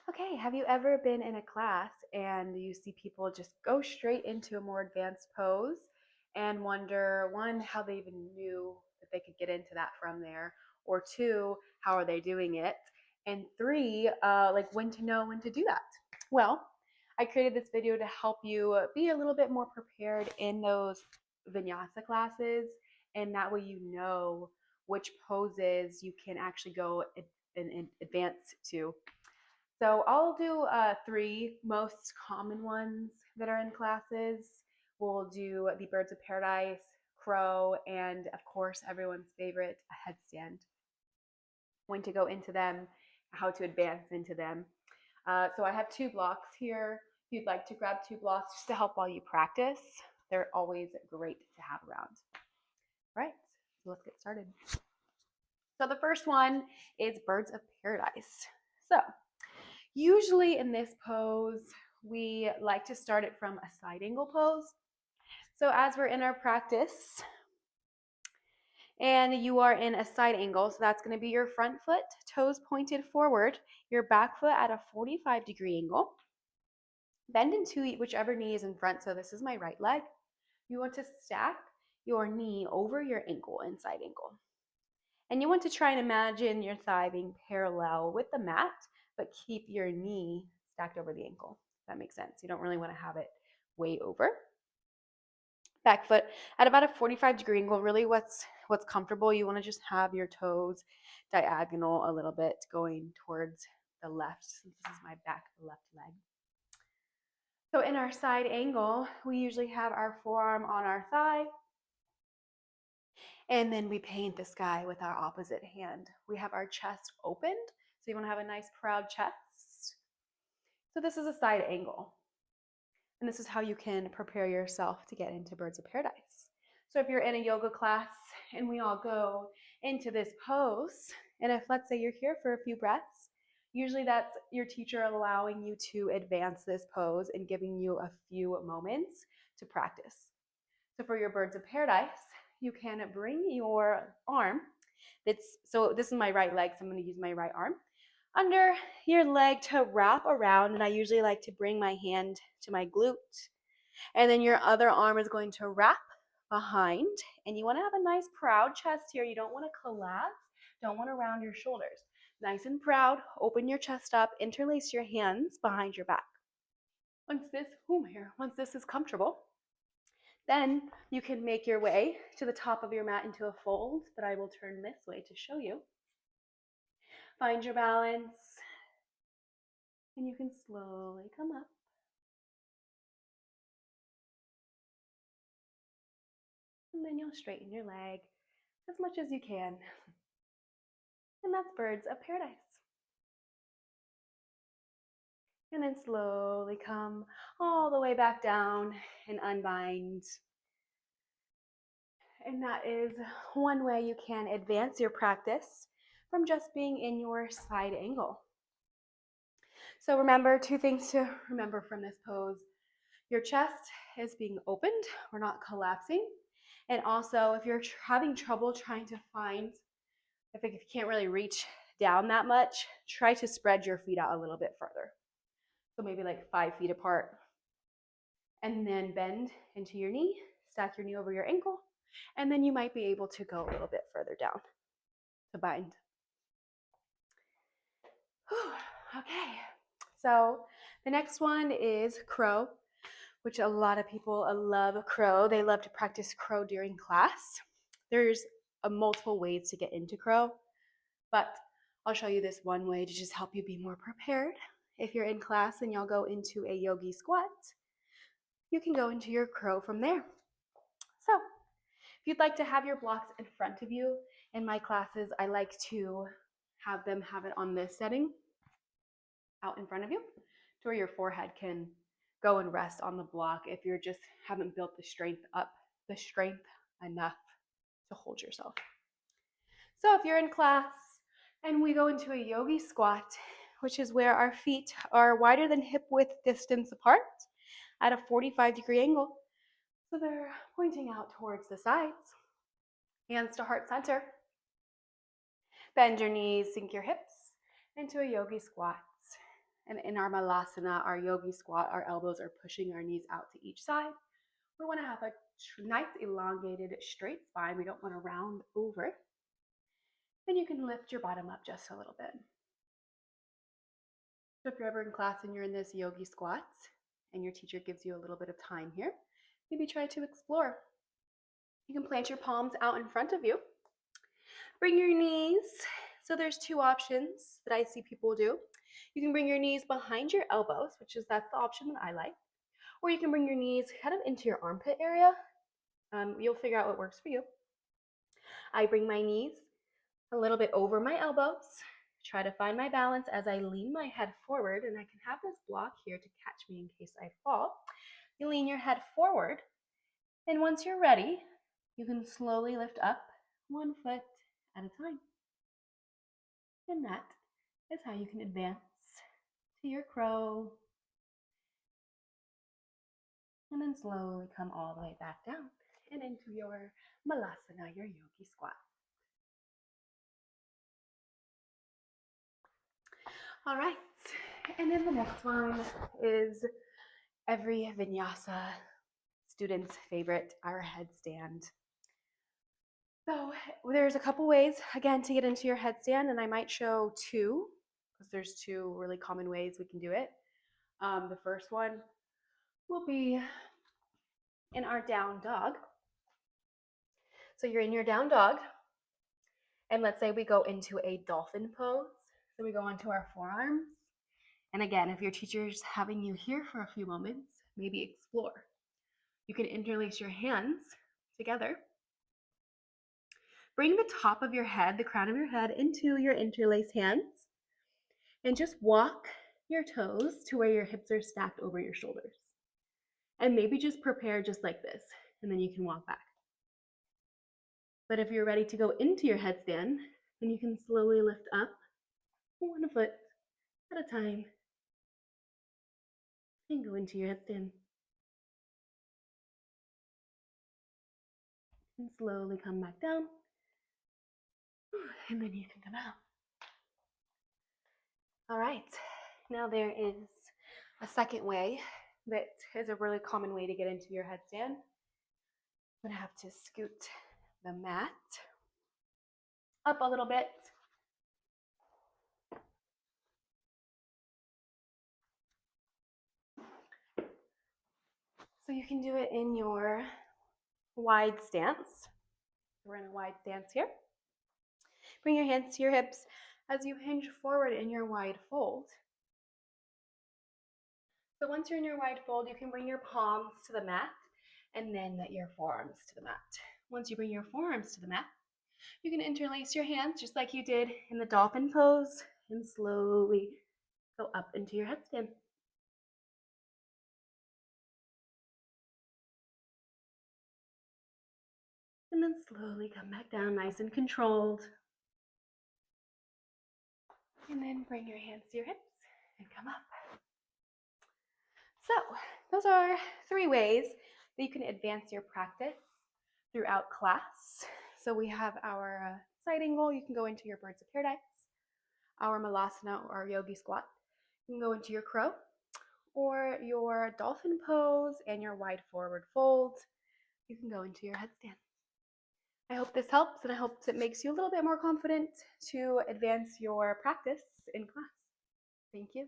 Okay, have you ever been in a class and you see people just go straight into a more advanced pose and wonder, one, how they even knew that they could get into that from there, or two, how are they doing it, and three, like when to know when to do that? Well, I created this video to help you be a little bit more prepared in those vinyasa classes, and that way you know which poses you can actually go and advance to. So I'll do three most common ones that are in classes. We'll do the Birds of Paradise, Crow, and of course everyone's favorite, a headstand. When to go into them, how to advance into them. So I have two blocks here. If you'd like to grab two blocks just to help while you practice, they're always great to have around. All right, so let's get started. So the first one is Birds of Paradise. So usually in this pose, we like to start it from a side angle pose. So as we're in our practice and you are in a side angle, so that's going to be your front foot, toes pointed forward, your back foot at a 45-degree angle. Bend into whichever knee is in front. So this is my right leg. You want to stack your knee over your ankle in side angle. And you want to try and imagine your thigh being parallel with the mat, but keep your knee stacked over the ankle. If that makes sense. You don't really want to have it way over. Back foot at about a 45-degree angle. Really what's comfortable. You want to just have your toes diagonal a little bit going towards the left, since this is my back left leg. So in our side angle, we usually have our forearm on our thigh, and then we paint the sky with our opposite hand. We have our chest opened, so you want to have a nice proud chest. So this is a side angle. And this is how you can prepare yourself to get into Birds of Paradise. So if you're in a yoga class and we all go into this pose, and if let's say you're here for a few breaths, usually that's your teacher allowing you to advance this pose and giving you a few moments to practice. So for your Birds of Paradise, you can bring your arm, so this is my right leg, so I'm going to use my right arm, under your leg to wrap around, and I usually like to bring my hand to my glute, and then your other arm is going to wrap behind, and you want to have a nice proud chest here. You don't want to collapse, don't want to round your shoulders. Nice and proud, open your chest up, interlace your hands behind your back. Once this is comfortable, then you can make your way to the top of your mat into a fold, but I will turn this way to show you. Find your balance, and you can slowly come up. And then you'll straighten your leg as much as you can. And that's Birds of Paradise. And then slowly come all the way back down and unbind. And that is one way you can advance your practice from just being in your side angle. So remember, two things to remember from this pose. Your chest is being opened, we're not collapsing. And also, if you're having trouble trying to find, if you can't really reach down that much, try to spread your feet out a little bit further. So maybe like 5 feet apart. And then bend into your knee, stack your knee over your ankle, and then you might be able to go a little bit further down to bind. Whew. Okay, so the next one is Crow, which a lot of people love Crow. They love to practice Crow during class. There's multiple ways to get into Crow, but I'll show you this one way to just help you be more prepared. If you're in class and y'all go into a yogi squat, you can go into your Crow from there. So if you'd like to have your blocks in front of you, in my classes, I like to have them have it on this setting out in front of you to where your forehead can go and rest on the block if you just haven't built the strength enough to hold yourself. So if you're in class and we go into a yogi squat, which is where our feet are wider than hip width distance apart at a 45-degree angle, so they're pointing out towards the sides, hands to heart center. Bend your knees, sink your hips into a yogi squat. And in our malasana, our yogi squat, our elbows are pushing our knees out to each side. We want to have a nice elongated straight spine. We don't want to round over. Then you can lift your bottom up just a little bit. So if you're ever in class and you're in this yogi squat and your teacher gives you a little bit of time here, maybe try to explore. You can plant your palms out in front of you. Bring your knees. So there's two options that I see people do. You can bring your knees behind your elbows, that's the option that I like. Or you can bring your knees kind of into your armpit area. You'll figure out what works for you. I bring my knees a little bit over my elbows. Try to find my balance as I lean my head forward, and I can have this block here to catch me in case I fall. You lean your head forward, and once you're ready, you can slowly lift up one foot at a time. And that is how you can advance to your crow, and then slowly come all the way back down and into your malasana, your yogi squat. All right, and then the next one is every vinyasa student's favorite, our headstand. So there's a couple ways, again, to get into your headstand, and I might show two, because there's two really common ways we can do it. The first one will be in our down dog. So you're in your down dog, and let's say we go into a dolphin pose. So we go onto our forearms. And again, if your teacher's having you here for a few moments, maybe explore. You can interlace your hands together. Bring the top of your head, the crown of your head, into your interlaced hands. And just walk your toes to where your hips are stacked over your shoulders. And maybe just prepare just like this, and then you can walk back. But if you're ready to go into your headstand, then you can slowly lift up one foot at a time and go into your headstand. And slowly come back down, and then you can come out. All right, now there is a second way that is a really common way to get into your headstand. I'm gonna have to scoot the mat up a little bit. So you can do it in your wide stance. We're in a wide stance here. Bring your hands to your hips as you hinge forward in your wide fold. So once you're in your wide fold, you can bring your palms to the mat and then your forearms to the mat. Once you bring your forearms to the mat, you can interlace your hands just like you did in the dolphin pose and slowly go up into your headstand. And then slowly come back down nice and controlled. And then bring your hands to your hips and come up. So those are 3 ways that you can advance your practice throughout class. So we have our side angle. You can go into your birds of paradise, our malasana or our yogi squat. You can go into your crow or your dolphin pose and your wide forward fold. You can go into your headstand. I hope this helps, and I hope it makes you a little bit more confident to advance your practice in class. Thank you.